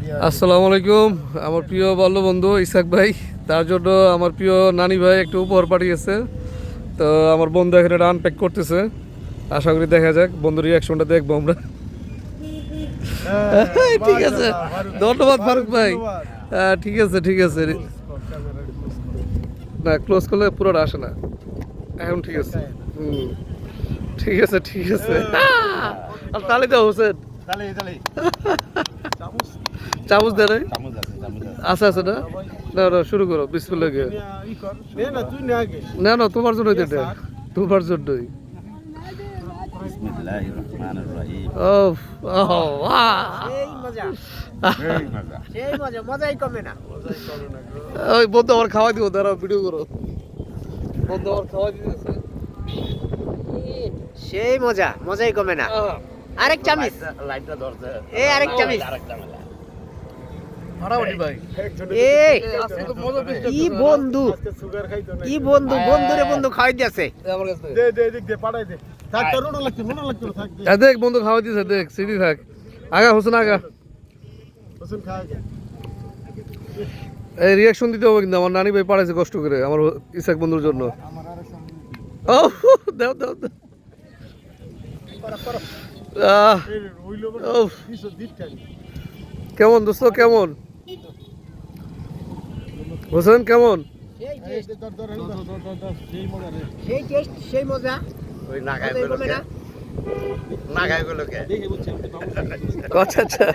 আসসালামু আলাইকুম। আমার প্রিয় বাল্য বন্ধু ইসাক ভাই, তার জন্য আমার প্রিয় নানি ভাই একটু উপহার পাঠিয়েছে। তো আমার বন্ধু এখানে এটা আনপ্যাক করতেছে। আশা করি দেখা যাক বন্ধুর রিয়াকশনটা দেখবো আমরা। ঠিক আছে, ধন্যবাদ ফারুক ভাই। ঠিক আছে ঠিক আছে, না ক্লোজ করলে পুরোটা আসে না এখন। ঠিক আছে, ঠিক আছে ঠিক আছে। আর তালি দাও হোসেন, চামচ দে রে। আচ্ছা আচ্ছা, না না না, শুরু করো বিসমিল্লাহ দিয়ে। না না, তোমার জন্যই তো এটা, তোমার জন্যই। ওই বন্ধু আমার খাওয়া দিব, দাঁড়াও ভিডিও করো। বন্ধু আমার খাওয়া দিতেছে, সেই মজা, মজাই কমে না। আরেক চামিচ, এই আরেক চামিচ। কি বন্ধু, কি বন্ধু, বন্ধুরে বন্ধু খাওয়াই দিয়েছে। দেখ বন্ধু খাওয়া দিয়েছে, দেখ সিধি থাক। আগা হোসেন আগা, এই রিয়াকশন দিতে হবে কিন্তু। আমার নানি ভাই পাঠাইছে কষ্ট করে আমার ইসাক বন্ধুর জন্য। ও দাও দাও দাও। কেমন দোস্ত, কেমন হোসেন, কেমন? সেই টেস্ট, সেই মজা। আচ্ছা আচ্ছা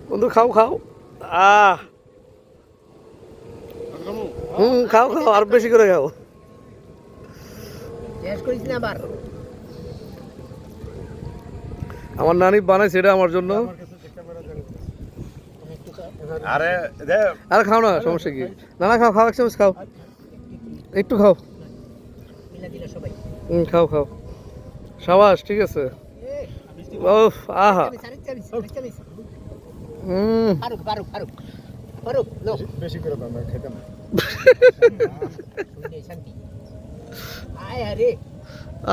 বন্ধু, খাও খাও। খাও খাও, আর বেশি করে খাও। আমার নানি বানাইছে এটা আমার জন্য। আরে খাও না, সমস্যা কি? না না, খাও খাও, এক চামচ খাও, একটু খাও। খাও খাও, সাবাস, ঠিক আছে। ওফ, আহা।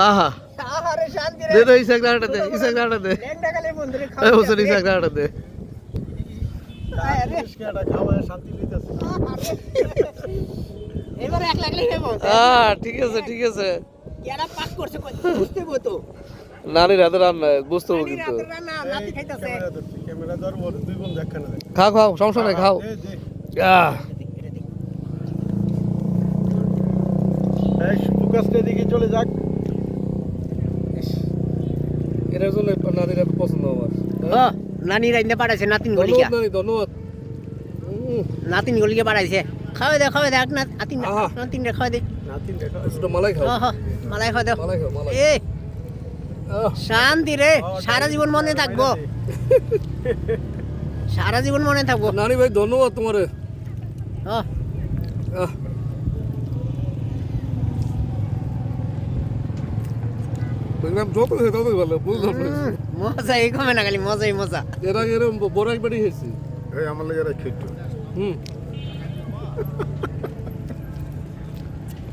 আহা, দে দে ইসাক নাড়াটা দে, ইসাক নাড়াটা দে, হোসেন ইসাক নাড়াটা দে। ঠিক আছে ঠিক আছে, নানির হাতে রান্না বুঝতে হবে কিন্তু। খাও খাও, সমস্যা নাই, খাও। চলে যাক, এটার জন্য নানির এত পছন্দ আমার। নানি রাইন্দা পাঠাইছে, নাতিন গলিকা। ধন্যবাদ, নাতিন গলিকা পাঠাইছে। খাওয়া দে, খাওয়া দে, নাতিন নাতিন রে খাওয়া দে। মালাই খাও, মালাই খাওয়া দে। মালাই খাও, মালাই। এ শান্তি রে, সারা জীবন মনে থাকবো, সারা জীবন মনে থাকবো। নানি ভাই ধন্যবাদ তোমারে। যত ততই ভালো, বুঝলাম। মজাই কমে না, খালি মজাই মজা। এর আগে এরকম বড় একবারই খেয়েছি। আমার লাগে খেট্টু।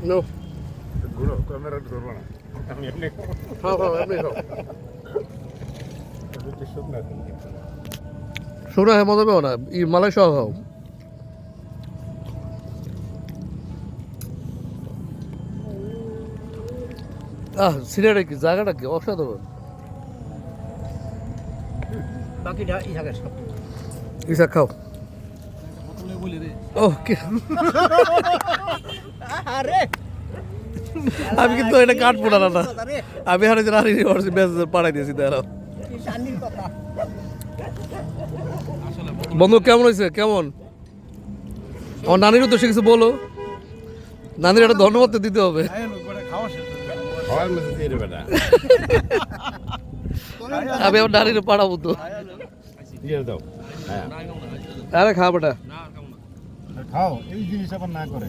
নো ঘুরো, ক্যামেরা ধরবো না, আমি এমনি খাও খাও, এমনি খাও। শোনা হ্যাঁ, মজা পাও না, মালাই সহ খাও। সিলেটে কি জায়গাটা কি অসাধারণ। বাকিটা ইসাকের সব। ইসাক খাও। আমি কিন্তু এটা কাটবো না, না আমি হারে পাঠাই দিয়েছি। বন্ধু কেমন হয়েছে, কেমন? আমার নানির উদ্দেশ্যে কিছু বলো। নানির একটা ধন্যবাদ তো দিতে হবে। আমি আমার নানির পাঠাবো তো। আরে খা বেটা, খাও, এই জিনিস আবার না করে।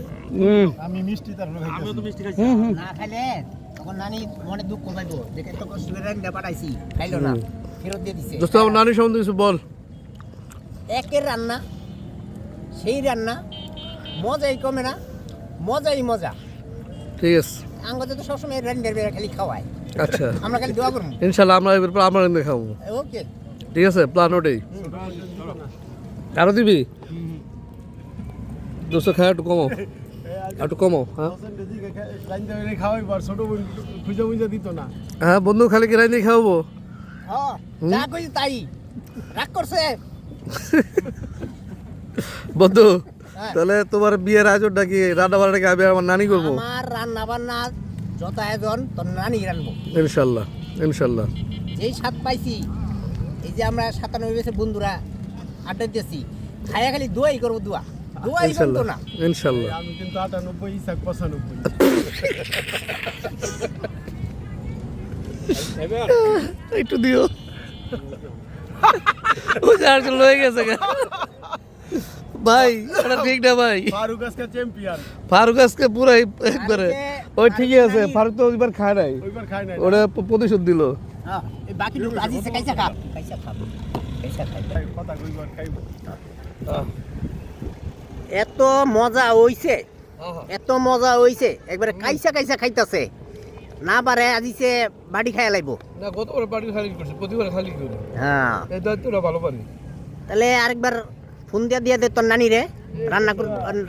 আমি মিষ্টি তার লোক খাইছি, আমি তো মিষ্টি খাইছি না খাইলে তখন নানি মনে দুঃখ পাইবো, দেখে তো কষ্ট করে রান্না পাঠাইছি, খাইলো না, ফেরত দিয়ে দিছে। দোস্ত আমার নানির সম্বন্ধে কিছু বল। একের রান্না, সেই রান্না, মজাই কমে না, মজাই মজা। ঠিক আছে, আঙ্গতে তো সবসময় রান্নার বেলা খালি খাওয়ায়। আচ্ছা আমরা খালি দোয়া করবো, ইনশাল্লাহ আমরা এবার আমরা খাবো। ওকে। ঠিক আছে প্ল্যান ওটাই আরো দিবি 200 খায় একটু কমাও একটু কমাও হ্যাঁ খাওয়াইবার ছোট বোন খুঁজে বুঝে দিত না হ্যাঁ বন্ধু খালি কিরাই দিয়ে খাওয়াবো হ্যাঁ যা কইছি তাই রাগ করছে বন্ধু হ্যাঁ। তাহলে তোমার বিয়ের আয়োজনটা কি রান্না বান্নাটা কি আমি আর আমার নানি করবো আমার রান্না বান্না যত আয়োজন তোর নানি রানবো ইনশাল্লাহ ইনশাল্লাহ যেই স্বাদ পাইছি এই যে আমরা 97 বছর বন্ধুরা আড্ডা দিয়েছি খায়া খালি দোয়াই করবো দোয়া দোয়াই বলতো ইনশাল্লাহ না ইনশাল্লাহ আমি কিন্তু 98 ইসাক 95 একটু দিও ও যার জন্য হয়ে গেছে গা। ভাই এটা ঠিক না ভাই ফারুক আজকে চ্যাম্পিয়ন ফারুক আজকে পুরাই একবারে ওই ঠিকই আছে ফারুক তো ওইবার খায় নাই ওইবার খাই নাই ওটা প্রতিশোধ দিল হ্যাঁ এই বাকি লোক আজি সে কাইসা খা কাইসা খা কাইসা খাই কথা কইবার খাইব এত মজা হইছে এত মজা হইছে একবারে কাইসা কাইসা খাইতাছে না পারে আজি সে বাড়ি খাইয়া লাইব না গতবার বাড়ি খালি করছে প্রতিবার খালি করে হ্যাঁ এই দায়িত্বটা ভালো পারি তাহলে আরেকবার ফোন দিয়ে দে তোর নানি রে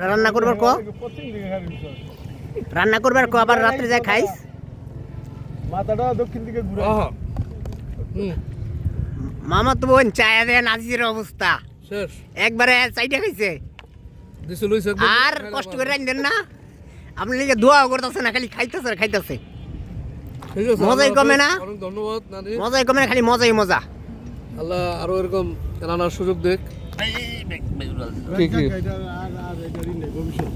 রান্না করবার ক পশ্চিম দিকে খাই রান্না করবার ক আবার রাত্রে যায় খাইস মাথাটা দক্ষিণ দিকে ঘুরে মামা তো বোন চায়া দেন আজির অবস্থা শেষ একবারে চাইটা খাইছে দিছিল ইসাক আর কষ্ট করে রান্ধেন না আপনি লিগে দোয়াও করতেছে না খালি খাইতেছে আর খাইতেছে ঠিক আছে মজাই আল্লাহ কমে না? হাফেজ। অনেক ধন্যবাদ নানি মজাই কমে না, খালি মজাই মজা আল্লাহ আরো এরকম রান্নার সুযোগ দেখ কি কি এটা আর এটা ভবিষ্যৎ